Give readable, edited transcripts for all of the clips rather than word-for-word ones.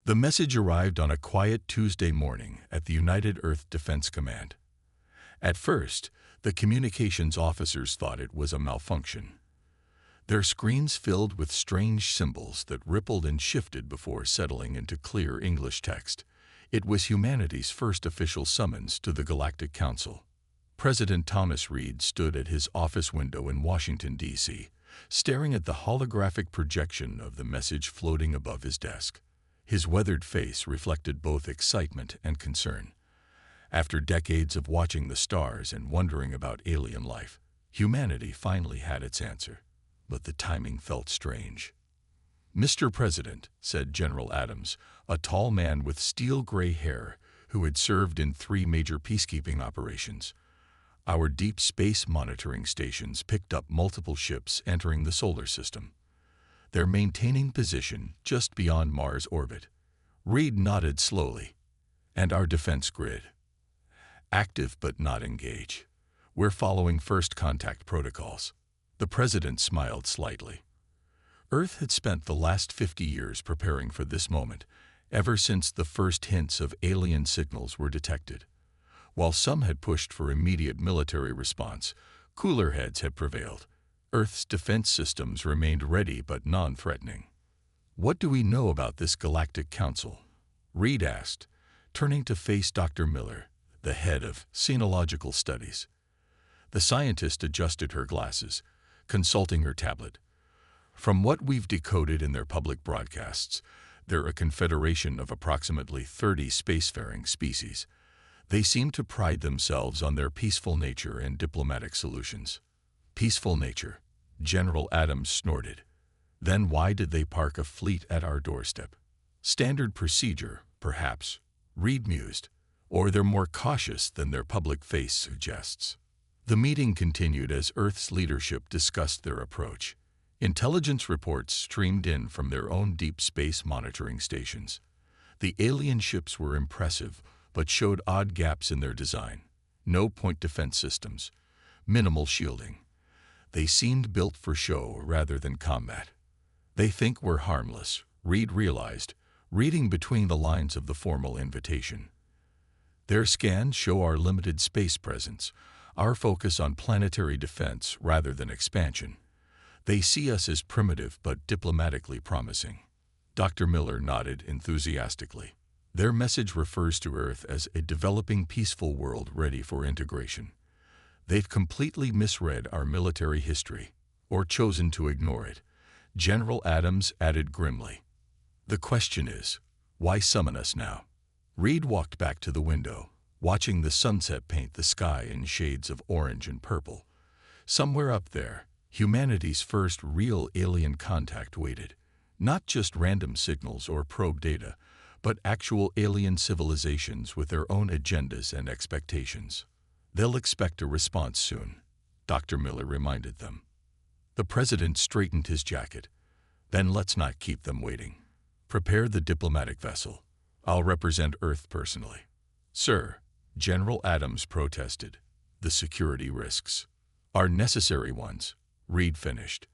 The message arrived on a quiet Tuesday morning at the United Earth Defense Command. At first, the communications officers thought it was a malfunction. Their screens filled with strange symbols that rippled and shifted before settling into clear English text. It was humanity's first official summons to the Galactic Council. President Thomas Reed stood at his office window in Washington, D.C., staring at the holographic projection of the message floating above his desk. His weathered face reflected both excitement and concern. After decades of watching the stars and wondering about alien life, humanity finally had its answer. But the timing felt strange. "Mr. President," said General Adams, a tall man with steel-gray hair who had served in 3 major peacekeeping operations, "our deep space monitoring stations picked up multiple ships entering the solar system. They're maintaining position just beyond Mars' orbit." Reed nodded slowly. "And our defense grid? Active but not engaged. We're following first contact protocols." The president smiled slightly. Earth had spent the last 50 years preparing for this moment, ever since the first hints of alien signals were detected. While some had pushed for immediate military response, cooler heads had prevailed. Earth's defense systems remained ready but non-threatening. "What do we know about this Galactic Council?" Reed asked, turning to face Dr. Miller, the head of Sinological Studies. The scientist adjusted her glasses, consulting her tablet. "From what we've decoded in their public broadcasts, they're a confederation of approximately 30 spacefaring species. They seem to pride themselves on their peaceful nature and diplomatic solutions." "Peaceful nature," General Adams snorted. "Then why did they park a fleet at our doorstep?" "Standard procedure, perhaps," Reed mused. "Or they're more cautious than their public face suggests." The meeting continued as Earth's leadership discussed their approach. Intelligence reports streamed in from their own deep space monitoring stations. The alien ships were impressive, but showed odd gaps in their design. No point defense systems, minimal shielding. They seemed built for show rather than combat. "They think we're harmless," Reed realized, reading between the lines of the formal invitation. "Their scans show our limited space presence, our focus on planetary defense rather than expansion. They see us as primitive but diplomatically promising." Dr. Miller nodded enthusiastically. "Their message refers to Earth as a developing peaceful world ready for integration. They've completely misread our military history, or chosen to ignore it," General Adams added grimly. "The question is, why summon us now?" Reed walked back to the window, watching the sunset paint the sky in shades of orange and purple. Somewhere up there, humanity's first real alien contact waited. Not just random signals or probe data, but actual alien civilizations with their own agendas and expectations. "They'll expect a response soon," Dr. Miller reminded them. The president straightened his jacket. "Then let's not keep them waiting. Prepare the diplomatic vessel. I'll represent Earth personally." "Sir," General Adams protested, "the security risks are necessary ones," Reed finished.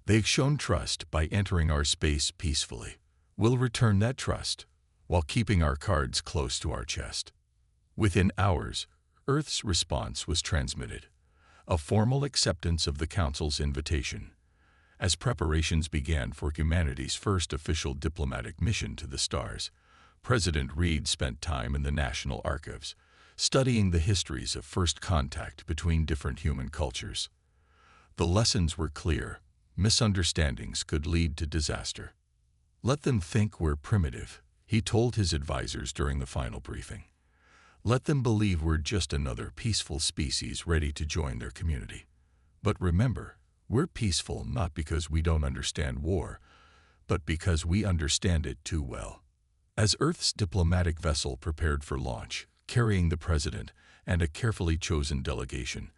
"They've shown trust by entering our space peacefully. We'll return that trust while keeping our cards close to our chest." Within hours, Earth's response was transmitted, a formal acceptance of the Council's invitation. As preparations began for humanity's first official diplomatic mission to the stars, President Reed spent time in the National Archives, studying the histories of first contact between different human cultures. The lessons were clear. Misunderstandings could lead to disaster. "Let them think we're primitive," he told his advisors during the final briefing. "Let them believe we're just another peaceful species ready to join their community. But remember, we're peaceful not because we don't understand war, but because we understand it too well." As Earth's diplomatic vessel prepared for launch, carrying the president and a carefully chosen delegation,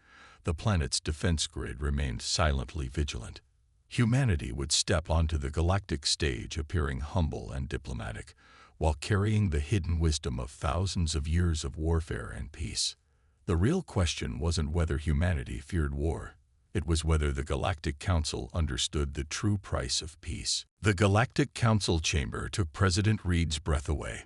the planet's defense grid remained silently vigilant. Humanity would step onto the galactic stage appearing humble and diplomatic, while carrying the hidden wisdom of thousands of years of warfare and peace. The real question wasn't whether humanity feared war. It was whether the Galactic Council understood the true price of peace. The Galactic Council chamber took President Reed's breath away.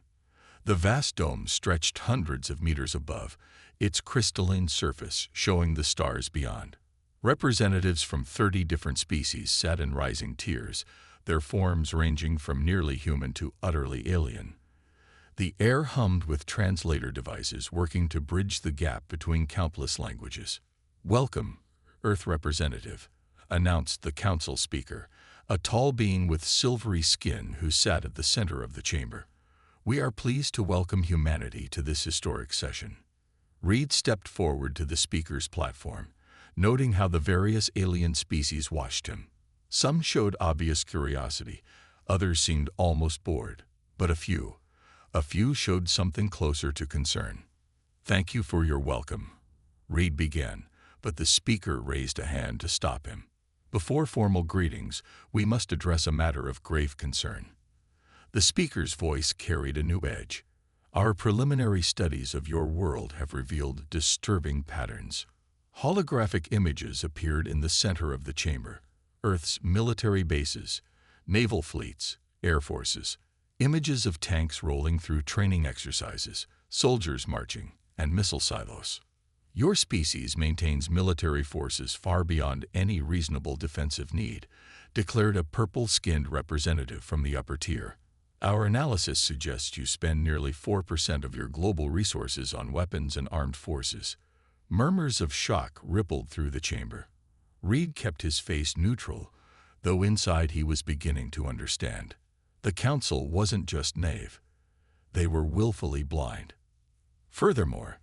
The vast dome stretched hundreds of meters above, its crystalline surface showing the stars beyond. Representatives from 30 different species sat in rising tiers, their forms ranging from nearly human to utterly alien. The air hummed with translator devices working to bridge the gap between countless languages. "Welcome, Earth Representative," announced the council speaker, a tall being with silvery skin who sat at the center of the chamber. "We are pleased to welcome humanity to this historic session." Reed stepped forward to the speaker's platform, noting how the various alien species watched him. Some showed obvious curiosity, others seemed almost bored, but a few showed something closer to concern. "Thank you for your welcome," Reed began, but the speaker raised a hand to stop him. "Before formal greetings, we must address a matter of grave concern." The speaker's voice carried a new edge. "Our preliminary studies of your world have revealed disturbing patterns." Holographic images appeared in the center of the chamber. Earth's military bases, naval fleets, air forces, images of tanks rolling through training exercises, soldiers marching, and missile silos. "Your species maintains military forces far beyond any reasonable defensive need," declared a purple-skinned representative from the upper tier. "Our analysis suggests you spend nearly 4% of your global resources on weapons and armed forces." Murmurs of shock rippled through the chamber. Reed kept his face neutral, though inside he was beginning to understand. The council wasn't just naive. They were willfully blind. "Furthermore,"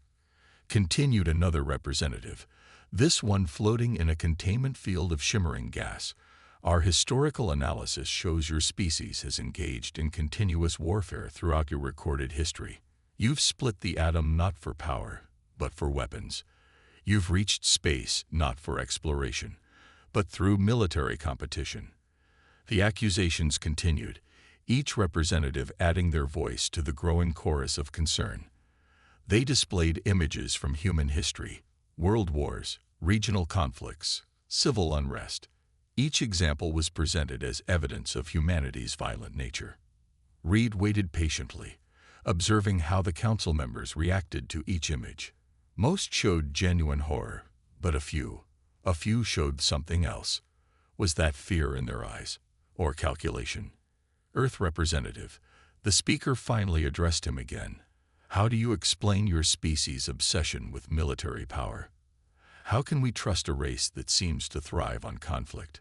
continued another representative, this one floating in a containment field of shimmering gas, "our historical analysis shows your species has engaged in continuous warfare throughout your recorded history. You've split the atom not for power, but for weapons. You've reached space not for exploration, but through military competition." The accusations continued, each representative adding their voice to the growing chorus of concern. They displayed images from human history, world wars, regional conflicts, civil unrest. Each example was presented as evidence of humanity's violent nature. Reed waited patiently, observing how the council members reacted to each image. Most showed genuine horror, but a few showed something else. Was that fear in their eyes, or calculation? "Earth Representative," the speaker finally addressed him again. "How do you explain your species' obsession with military power? How can we trust a race that seems to thrive on conflict?"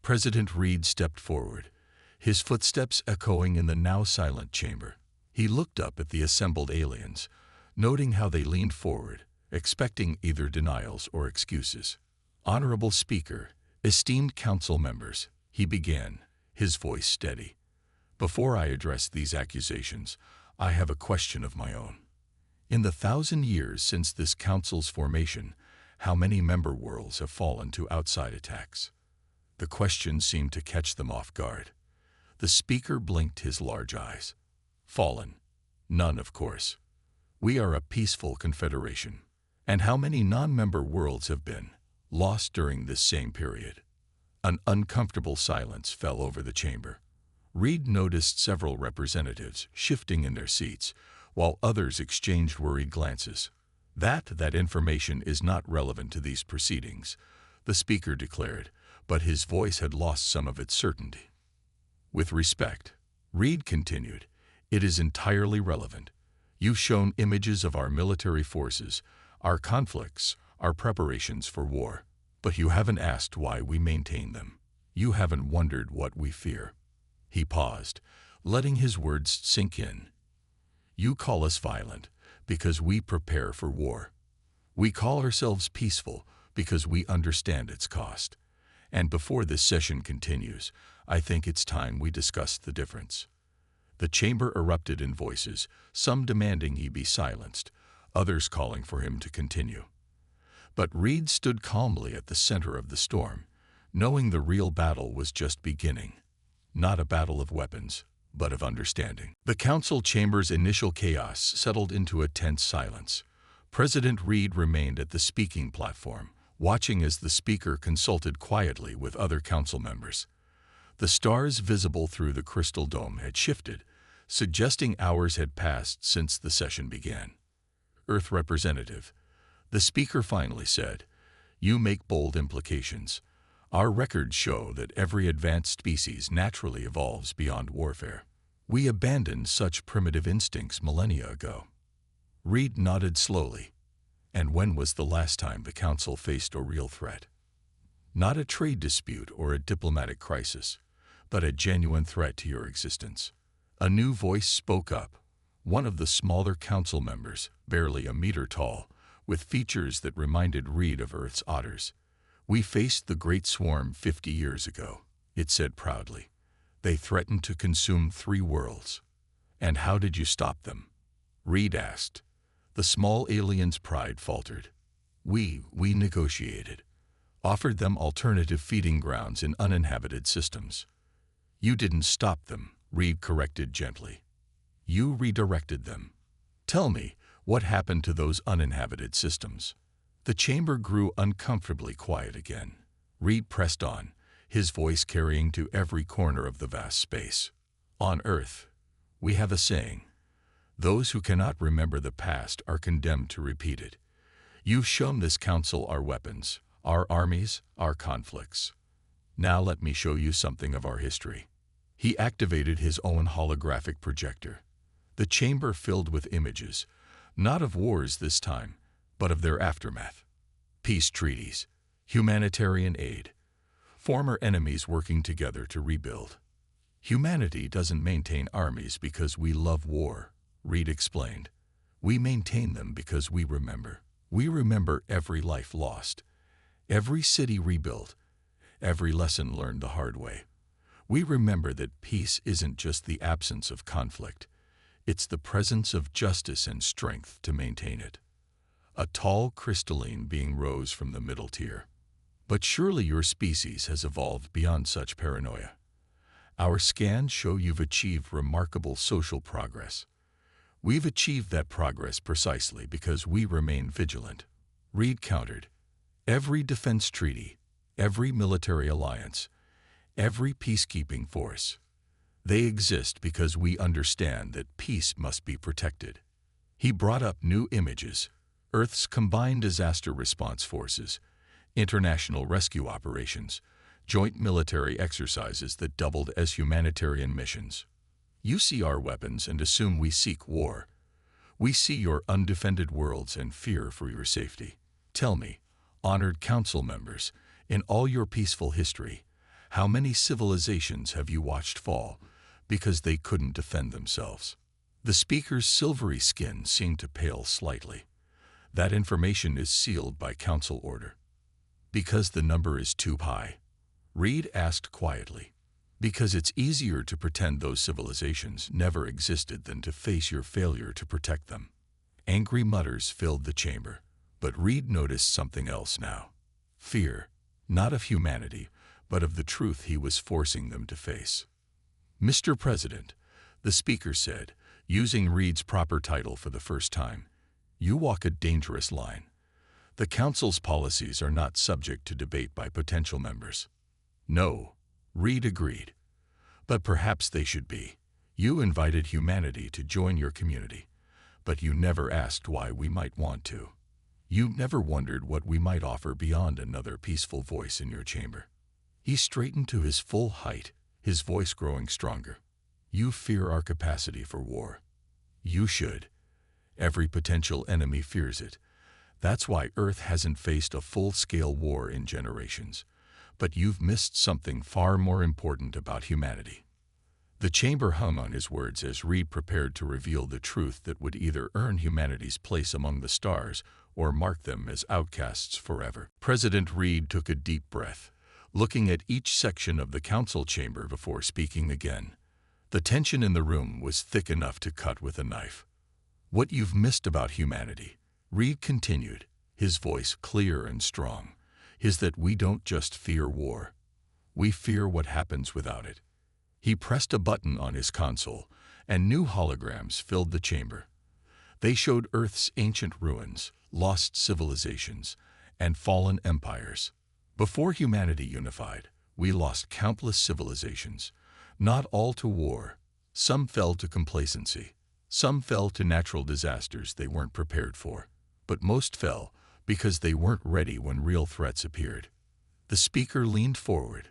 President Reed stepped forward, his footsteps echoing in the now silent chamber. He looked up at the assembled aliens, noting how they leaned forward, expecting either denials or excuses. "Honorable Speaker, esteemed council members," he began, his voice steady. "Before I address these accusations, I have a question of my own. In the 1,000 years since this council's formation, how many member worlds have fallen to outside attacks?" The question seemed to catch them off guard. The speaker blinked his large eyes. "Fallen? None, of course. We are a peaceful confederation. And how many non-member worlds have been lost during this same period?" An uncomfortable silence fell over the chamber. Reed noticed several representatives shifting in their seats, while others exchanged worried glances. That information is not relevant to these proceedings," the speaker declared, but his voice had lost some of its certainty. "With respect," Reed continued, "it is entirely relevant. You've shown images of our military forces, our conflicts, our preparations for war, but you haven't asked why we maintain them. You haven't wondered what we fear." He paused, letting his words sink in. "You call us violent because we prepare for war. We call ourselves peaceful because we understand its cost. And before this session continues, I think it's time we discuss the difference." The chamber erupted in voices, some demanding he be silenced, others calling for him to continue. But Reed stood calmly at the center of the storm, knowing the real battle was just beginning. Not a battle of weapons, but of understanding. The council chamber's initial chaos settled into a tense silence. President Reed remained at the speaking platform, watching as the speaker consulted quietly with other council members. The stars visible through the crystal dome had shifted, suggesting hours had passed since the session began. Earth representative, the speaker finally said, "You make bold implications. Our records show that every advanced species naturally evolves beyond warfare. We abandoned such primitive instincts millennia ago." Reed nodded slowly. "And when was the last time the Council faced a real threat? Not a trade dispute or a diplomatic crisis, but a genuine threat to your existence." A new voice spoke up, one of the smaller council members, barely a meter tall, with features that reminded Reed of Earth's otters. "We faced the Great Swarm 50 years ago," it said proudly. "They threatened to consume 3 worlds. And how did you stop them?" Reed asked. The small alien's pride faltered. We negotiated, offered them alternative feeding grounds in uninhabited systems." "You didn't stop them," Reed corrected gently. "You redirected them. Tell me, what happened to those uninhabited systems?" The chamber grew uncomfortably quiet again. Reed pressed on, his voice carrying to every corner of the vast space. "On Earth, we have a saying. Those who cannot remember the past are condemned to repeat it. You've shown this council our weapons, our armies, our conflicts. Now let me show you something of our history." He activated his own holographic projector. The chamber filled with images, not of wars this time, but of their aftermath. Peace treaties, humanitarian aid, former enemies working together to rebuild. "Humanity doesn't maintain armies because we love war," Reed explained. "We maintain them because we remember. We remember every life lost, every city rebuilt, every lesson learned the hard way. We remember that peace isn't just the absence of conflict. It's the presence of justice and strength to maintain it." A tall crystalline being rose from the middle tier. "But surely your species has evolved beyond such paranoia. Our scans show you've achieved remarkable social progress." "We've achieved that progress precisely because we remain vigilant," Reed countered. "Every defense treaty, every military alliance, every peacekeeping force, they exist because we understand that peace must be protected." He brought up new images: Earth's combined disaster response forces, international rescue operations, joint military exercises that doubled as humanitarian missions. "You see our weapons and assume we seek war. We see your undefended worlds and fear for your safety. Tell me, honored council members, in all your peaceful history, how many civilizations have you watched fall because they couldn't defend themselves?" The speaker's silvery skin seemed to pale slightly. "That information is sealed by council order." "Because the number is too high?" Reed asked quietly. "Because it's easier to pretend those civilizations never existed than to face your failure to protect them." Angry mutters filled the chamber, but Reed noticed something else now. Fear, not of humanity, but of the truth he was forcing them to face. "Mr. President," the speaker said, using Reed's proper title for the first time, "you walk a dangerous line. The Council's policies are not subject to debate by potential members." "No," Reed agreed. "But perhaps they should be. You invited humanity to join your community, but you never asked why we might want to. You never wondered what we might offer beyond another peaceful voice in your chamber." He straightened to his full height, his voice growing stronger. "You fear our capacity for war. You should. Every potential enemy fears it. That's why Earth hasn't faced a full-scale war in generations. But you've missed something far more important about humanity." The chamber hung on his words as Reed prepared to reveal the truth that would either earn humanity's place among the stars or mark them as outcasts forever. President Reed took a deep breath, looking at each section of the council chamber before speaking again. The tension in the room was thick enough to cut with a knife. "What you've missed about humanity," Reed continued, his voice clear and strong, "is that we don't just fear war. We fear what happens without it." He pressed a button on his console, and new holograms filled the chamber. They showed Earth's ancient ruins, lost civilizations, and fallen empires. Before humanity unified, we lost countless civilizations, not all to war. Some fell to complacency. Some fell to natural disasters they weren't prepared for. But most fell because they weren't ready when real threats appeared. The speaker leaned forward.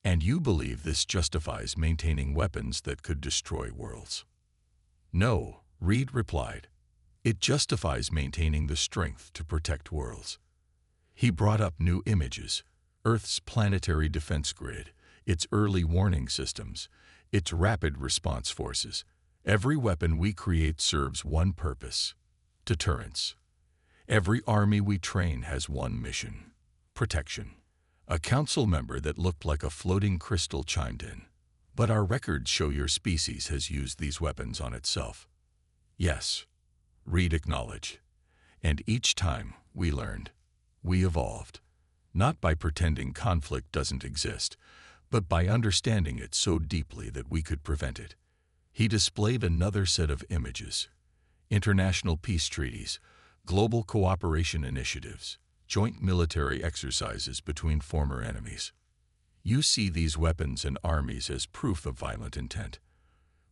And you believe this justifies maintaining weapons that could destroy worlds? No, Reed replied. It justifies maintaining the strength to protect worlds. He brought up new images: Earth's planetary defense grid, its early warning systems, its rapid response forces. Every weapon we create serves one purpose: deterrence. Every army we train has one mission: protection. A council member that looked like a floating crystal chimed in. But our records show your species has used these weapons on itself. Yes, Reed acknowledged. And each time we learned, we evolved. Not by pretending conflict doesn't exist, but by understanding it so deeply that we could prevent it. He displayed another set of images: international peace treaties, global cooperation initiatives, joint military exercises between former enemies. You see these weapons and armies as proof of violent intent.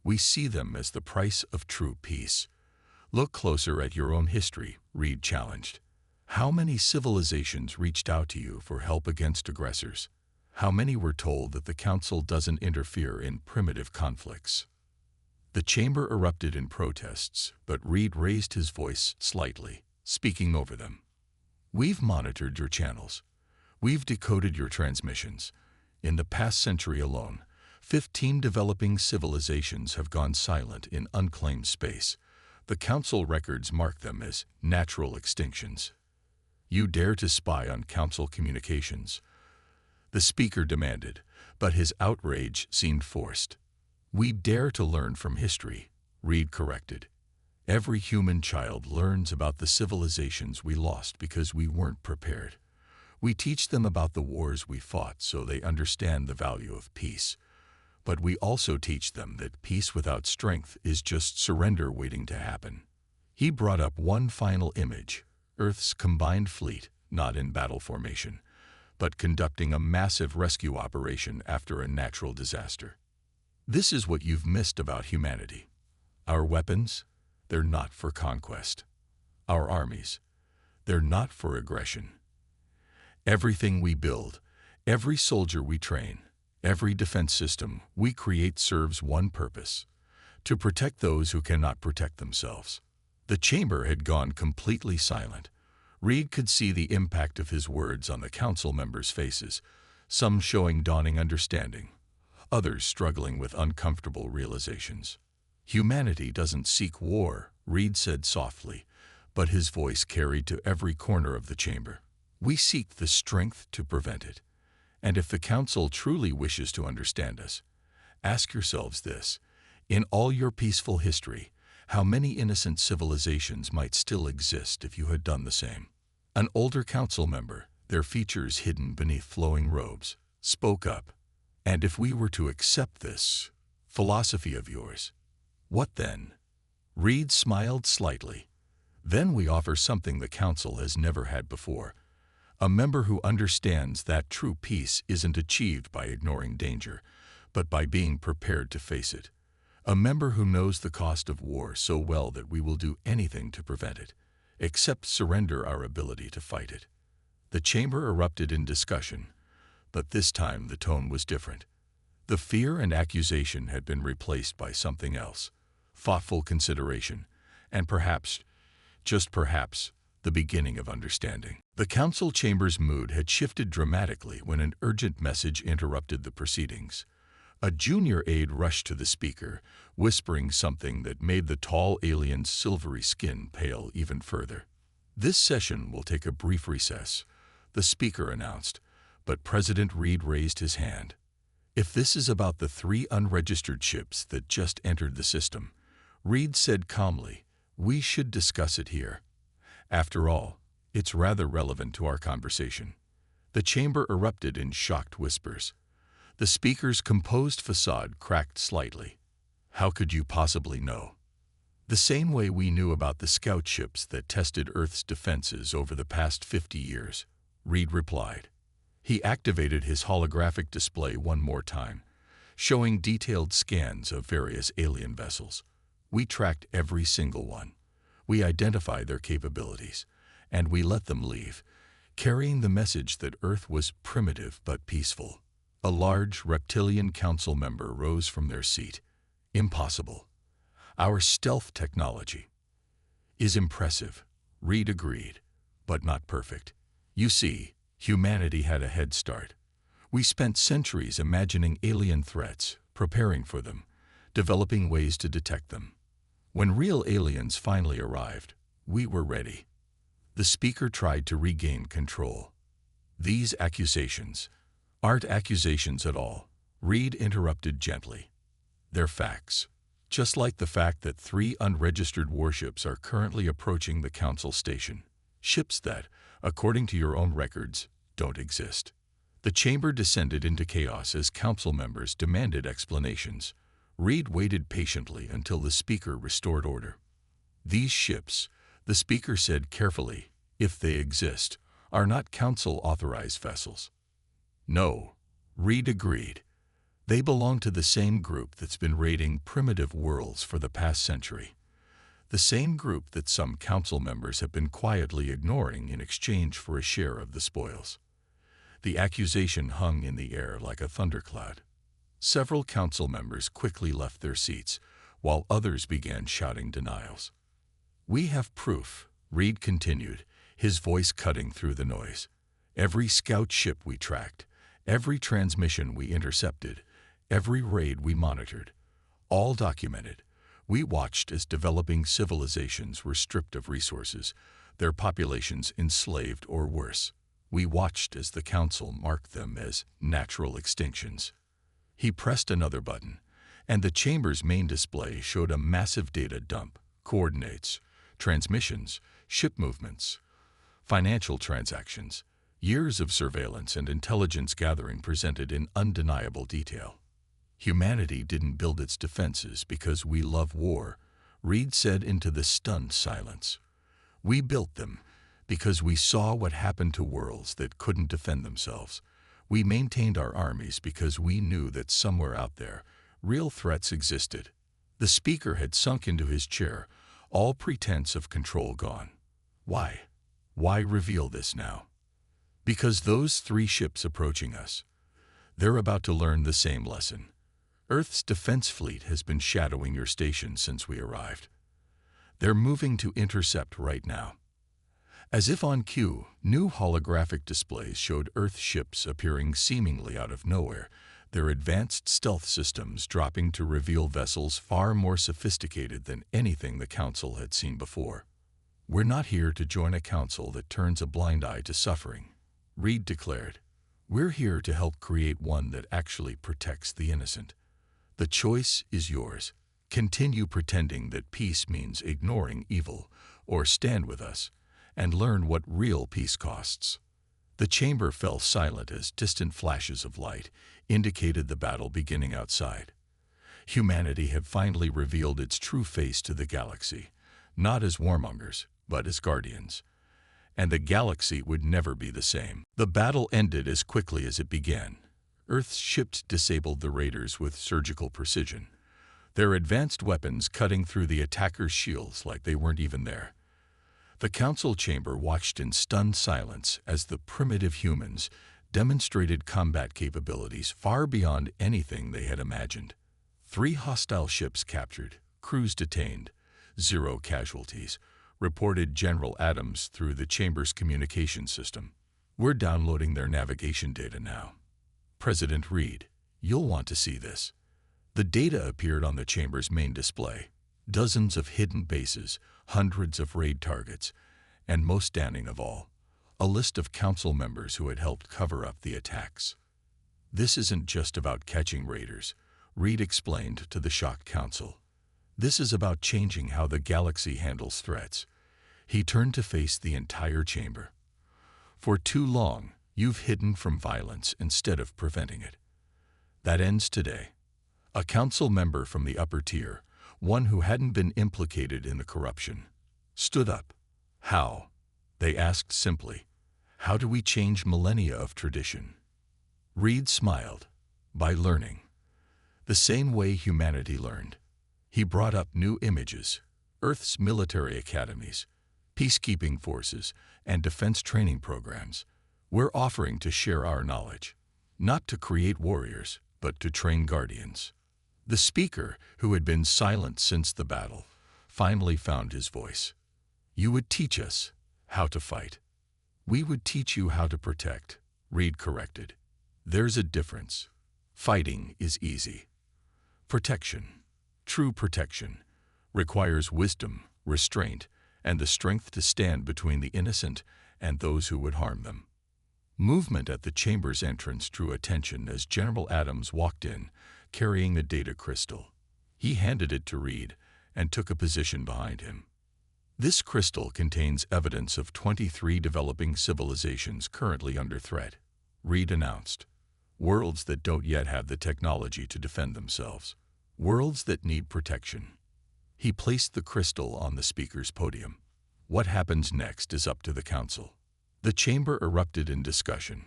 We see them as the price of true peace. Look closer at your own history, Reed challenged. How many civilizations reached out to you for help against aggressors? How many were told that the Council doesn't interfere in primitive conflicts? The chamber erupted in protests, but Reed raised his voice slightly, speaking over them. We've monitored your channels. We've decoded your transmissions. In the past century alone, 15 developing civilizations have gone silent in unclaimed space. The Council records mark them as natural extinctions. You dare to spy on Council communications? The speaker demanded, but his outrage seemed forced. We dare to learn from history, Reed corrected. Every human child learns about the civilizations we lost because we weren't prepared. We teach them about the wars we fought so they understand the value of peace. But we also teach them that peace without strength is just surrender waiting to happen. He brought up one final image: Earth's combined fleet, not in battle formation, but conducting a massive rescue operation after a natural disaster. This is what you've missed about humanity. Our weapons? They're not for conquest. Our armies? They're not for aggression. Everything we build, every soldier we train, every defense system we create serves one purpose: to protect those who cannot protect themselves. The chamber had gone completely silent. Reed could see the impact of his words on the council members' faces, some showing dawning understanding, others struggling with uncomfortable realizations. Humanity doesn't seek war, Reed said softly, but his voice carried to every corner of the chamber. We seek the strength to prevent it. And if the Council truly wishes to understand us, ask yourselves this: in all your peaceful history, how many innocent civilizations might still exist if you had done the same? An older council member, their features hidden beneath flowing robes, spoke up. And if we were to accept this philosophy of yours, what then? Reed smiled slightly. Then we offer something the Council has never had before: a member who understands that true peace isn't achieved by ignoring danger, but by being prepared to face it. A member who knows the cost of war so well that we will do anything to prevent it, except surrender our ability to fight it. The chamber erupted in discussion, but this time the tone was different. The fear and accusation had been replaced by something else: thoughtful consideration, and perhaps, just perhaps, the beginning of understanding. The council chamber's mood had shifted dramatically when an urgent message interrupted the proceedings. A junior aide rushed to the speaker, whispering something that made the tall alien's silvery skin pale even further. This session will take a brief recess, the speaker announced, but President Reed raised his hand. If this is about the 3 unregistered ships that just entered the system, Reed said calmly, we should discuss it here. After all, it's rather relevant to our conversation. The chamber erupted in shocked whispers. The speaker's composed facade cracked slightly. How could you possibly know? The same way we knew about the scout ships that tested Earth's defenses over the past 50 years, Reed replied. He activated his holographic display one more time, showing detailed scans of various alien vessels. We tracked every single one. We identified their capabilities, and we let them leave, carrying the message that Earth was primitive but peaceful. A large reptilian council member rose from their seat. Impossible. Our stealth technology is impressive, Reed agreed, but not perfect. You see, humanity had a head start. We spent centuries imagining alien threats, preparing for them, developing ways to detect them. When real aliens finally arrived, we were ready. The speaker tried to regain control. These accusations aren't accusations at all, Reed interrupted gently. They're facts. Just like the fact that 3 unregistered warships are currently approaching the Council station. Ships that, according to your own records, don't exist. The chamber descended into chaos as Council members demanded explanations. Reed waited patiently until the speaker restored order. These ships, the speaker said carefully, if they exist, are not Council-authorized vessels. No, Reed agreed. They belong to the same group that's been raiding primitive worlds for the past century. The same group that some Council members have been quietly ignoring in exchange for a share of the spoils. The accusation hung in the air like a thundercloud. Several Council members quickly left their seats, while others began shouting denials. We have proof, Reed continued, his voice cutting through the noise. Every scout ship we tracked, every transmission we intercepted, every raid we monitored, all documented. We watched as developing civilizations were stripped of resources, their populations enslaved or worse. We watched as the Council marked them as natural extinctions. He pressed another button, and the chamber's main display showed a massive data dump, coordinates, transmissions, ship movements, financial transactions, years of surveillance and intelligence gathering presented in undeniable detail. Humanity didn't build its defenses because we love war, Reed said into the stunned silence. We built them because we saw what happened to worlds that couldn't defend themselves. We maintained our armies because we knew that somewhere out there, real threats existed. The speaker had sunk into his chair, all pretense of control gone. Why? Why reveal this now? Because those 3 ships approaching us, they're about to learn the same lesson. Earth's defense fleet has been shadowing your station since we arrived. They're moving to intercept right now. As if on cue, new holographic displays showed Earth ships appearing seemingly out of nowhere, their advanced stealth systems dropping to reveal vessels far more sophisticated than anything the Council had seen before. We're not here to join a Council that turns a blind eye to suffering, Reed declared. We're here to help create one that actually protects the innocent. The choice is yours. Continue pretending that peace means ignoring evil, or stand with us and learn what real peace costs. The chamber fell silent as distant flashes of light indicated the battle beginning outside. Humanity had finally revealed its true face to the galaxy, not as warmongers, but as guardians. And the galaxy would never be the same. The battle ended as quickly as it began. Earth's ships disabled the raiders with surgical precision, their advanced weapons cutting through the attackers' shields like they weren't even there. The Council chamber watched in stunned silence as the primitive humans demonstrated combat capabilities far beyond anything they had imagined. 3 hostile ships captured, crews detained, 0 casualties, reported General Adams through the chamber's communication system. We're downloading their navigation data now. President Reed, you'll want to see this. The data appeared on the chamber's main display. Dozens of hidden bases, hundreds of raid targets, and most stunning of all, a list of Council members who had helped cover up the attacks. This isn't just about catching raiders, Reed explained to the shocked Council. This is about changing how the galaxy handles threats. He turned to face the entire chamber. For too long, you've hidden from violence instead of preventing it. That ends today. A Council member from the upper tier, one who hadn't been implicated in the corruption, stood up. How? They asked simply. How do we change millennia of tradition? Reed smiled. By learning. The same way humanity learned. He brought up new images, Earth's military academies, peacekeeping forces, and defense training programs. We're offering to share our knowledge, not to create warriors, but to train guardians. The speaker, who had been silent since the battle, finally found his voice. You would teach us how to fight. We would teach you how to protect, Reed corrected. There's a difference. Fighting is easy. Protection, true protection, requires wisdom, restraint, and the strength to stand between the innocent and those who would harm them. Movement at the chamber's entrance drew attention as General Adams walked in, carrying the data crystal. He handed it to Reed and took a position behind him. This crystal contains evidence of 23 developing civilizations currently under threat, Reed announced. Worlds that don't yet have the technology to defend themselves. Worlds that need protection. He placed the crystal on the speaker's podium. What happens next is up to the council. The chamber erupted in discussion,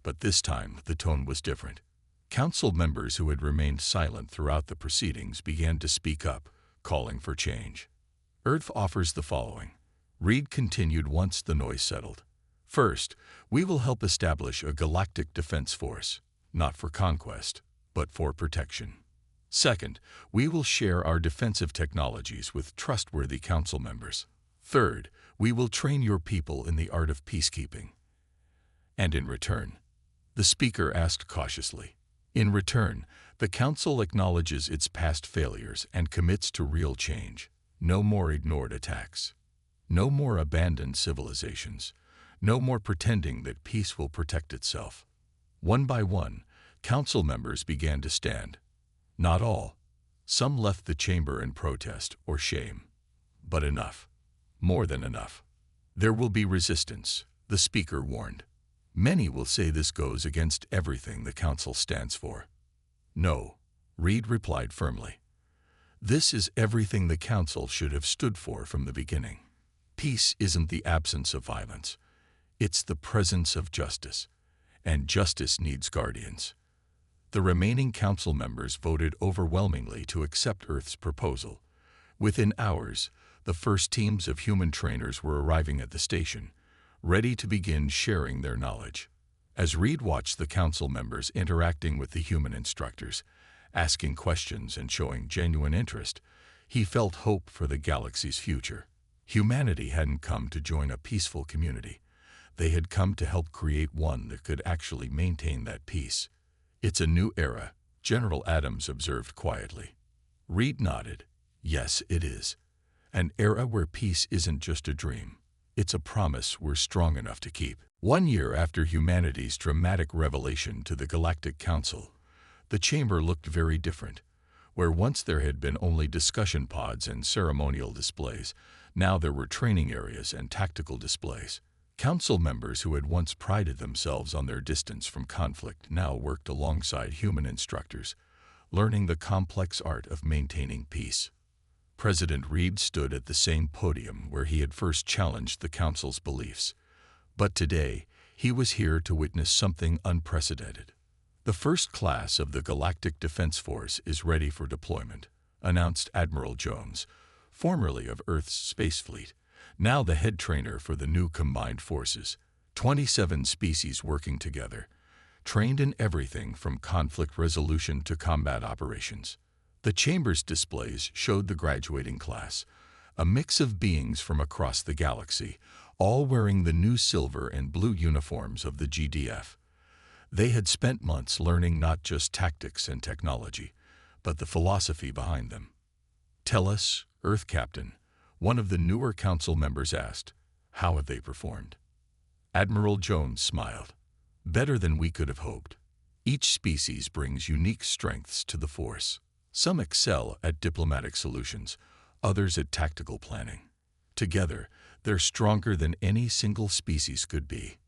but this time the tone was different. Council members who had remained silent throughout the proceedings began to speak up, calling for change. Earth offers the following. Reed continued once the noise settled. First, we will help establish a galactic defense force, not for conquest, but for protection. Second, we will share our defensive technologies with trustworthy council members. Third, we will train your people in the art of peacekeeping. And in return, the speaker asked cautiously, in return, the council acknowledges its past failures and commits to real change. No more ignored attacks. No more abandoned civilizations. No more pretending that peace will protect itself. One by one, council members began to stand. Not all. Some left the chamber in protest or shame. But enough. More than enough. There will be resistance, the speaker warned. Many will say this goes against everything the council stands for. No, Reed replied firmly. This is everything the council should have stood for from the beginning. Peace isn't the absence of violence. It's the presence of justice. And justice needs guardians. The remaining council members voted overwhelmingly to accept Earth's proposal. Within hours, the first teams of human trainers were arriving at the station, ready to begin sharing their knowledge. As Reed watched the council members interacting with the human instructors, asking questions and showing genuine interest, he felt hope for the galaxy's future. Humanity hadn't come to join a peaceful community. They had come to help create one that could actually maintain that peace. It's a new era, General Adams observed quietly. Reed nodded. Yes, it is. An era where peace isn't just a dream. It's a promise we're strong enough to keep. 1 year after humanity's dramatic revelation to the Galactic Council, the chamber looked very different. Where once there had been only discussion pods and ceremonial displays, now there were training areas and tactical displays. Council members who had once prided themselves on their distance from conflict now worked alongside human instructors, learning the complex art of maintaining peace. President Reed stood at the same podium where he had first challenged the council's beliefs. But today, he was here to witness something unprecedented. The first class of the Galactic Defense Force is ready for deployment, announced Admiral Jones, formerly of Earth's Space Fleet, now the head trainer for the new combined forces. 27 species working together, trained in everything from conflict resolution to combat operations. The chamber's displays showed the graduating class, a mix of beings from across the galaxy, all wearing the new silver and blue uniforms of the GDF. They had spent months learning not just tactics and technology, but the philosophy behind them. Tell us, Earth Captain, one of the newer council members asked, how have they performed? Admiral Jones smiled. Better than we could have hoped. Each species brings unique strengths to the force. Some excel at diplomatic solutions, others at tactical planning. Together, they're stronger than any single species could be.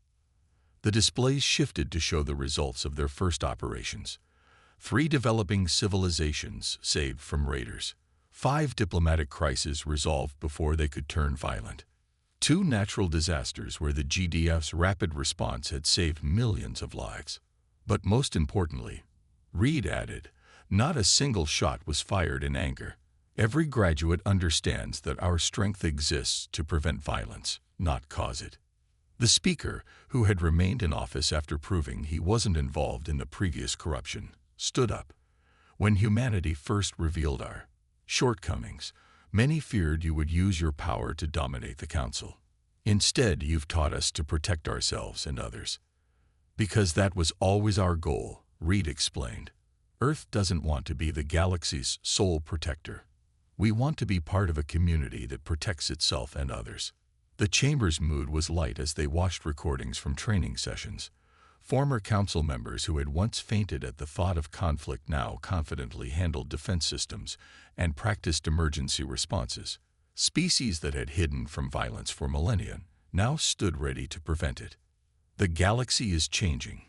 The displays shifted to show the results of their first operations. 3 developing civilizations saved from raiders. 5 diplomatic crises resolved before they could turn violent. 2 natural disasters where the GDF's rapid response had saved millions of lives. But most importantly, Reed added, not a single shot was fired in anger. Every graduate understands that our strength exists to prevent violence, not cause it. The speaker, who had remained in office after proving he wasn't involved in the previous corruption, stood up. When humanity first revealed our shortcomings, many feared you would use your power to dominate the council. Instead, you've taught us to protect ourselves and others. Because that was always our goal, Reed explained. Earth doesn't want to be the galaxy's sole protector. We want to be part of a community that protects itself and others. The chamber's mood was light as they watched recordings from training sessions. Former council members who had once fainted at the thought of conflict now confidently handled defense systems and practiced emergency responses. Species that had hidden from violence for millennia now stood ready to prevent it. The galaxy is changing,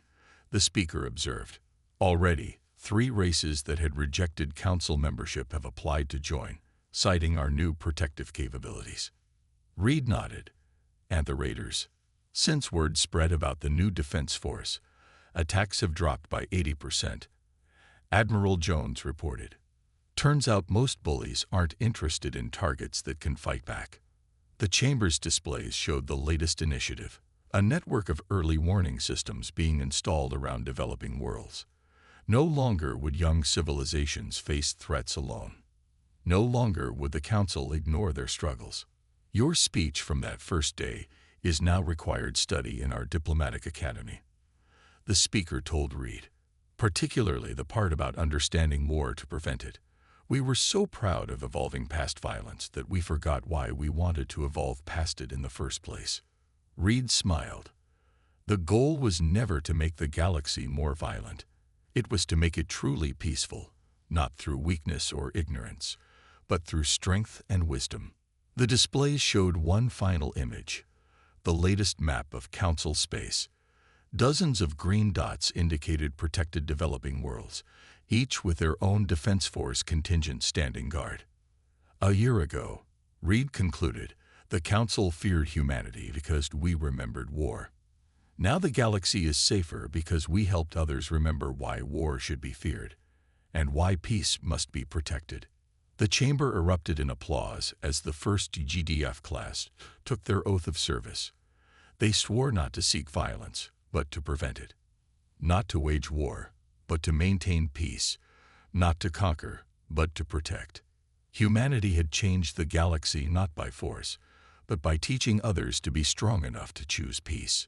the speaker observed. Already, 3 races that had rejected council membership have applied to join, citing our new protective capabilities. Reed nodded. And the raiders? Since word spread about the new defense force, attacks have dropped by 80%. Admiral Jones reported. Turns out most bullies aren't interested in targets that can fight back. The chamber's displays showed the latest initiative, a network of early warning systems being installed around developing worlds. No longer would young civilizations face threats alone. No longer would the council ignore their struggles. Your speech from that first day is now required study in our diplomatic academy, the speaker told Reed, particularly the part about understanding war to prevent it. We were so proud of evolving past violence that we forgot why we wanted to evolve past it in the first place. Reed smiled. The goal was never to make the galaxy more violent. It was to make it truly peaceful, not through weakness or ignorance, but through strength and wisdom. The displays showed one final image, the latest map of council space. Dozens of green dots indicated protected developing worlds, each with their own defense force contingent standing guard. A year ago, Reed concluded, the council feared humanity because we remembered war. Now the galaxy is safer because we helped others remember why war should be feared, and why peace must be protected. The chamber erupted in applause as the first GDF class took their oath of service. They swore not to seek violence, but to prevent it. Not to wage war, but to maintain peace. Not to conquer, but to protect. Humanity had changed the galaxy not by force, but by teaching others to be strong enough to choose peace.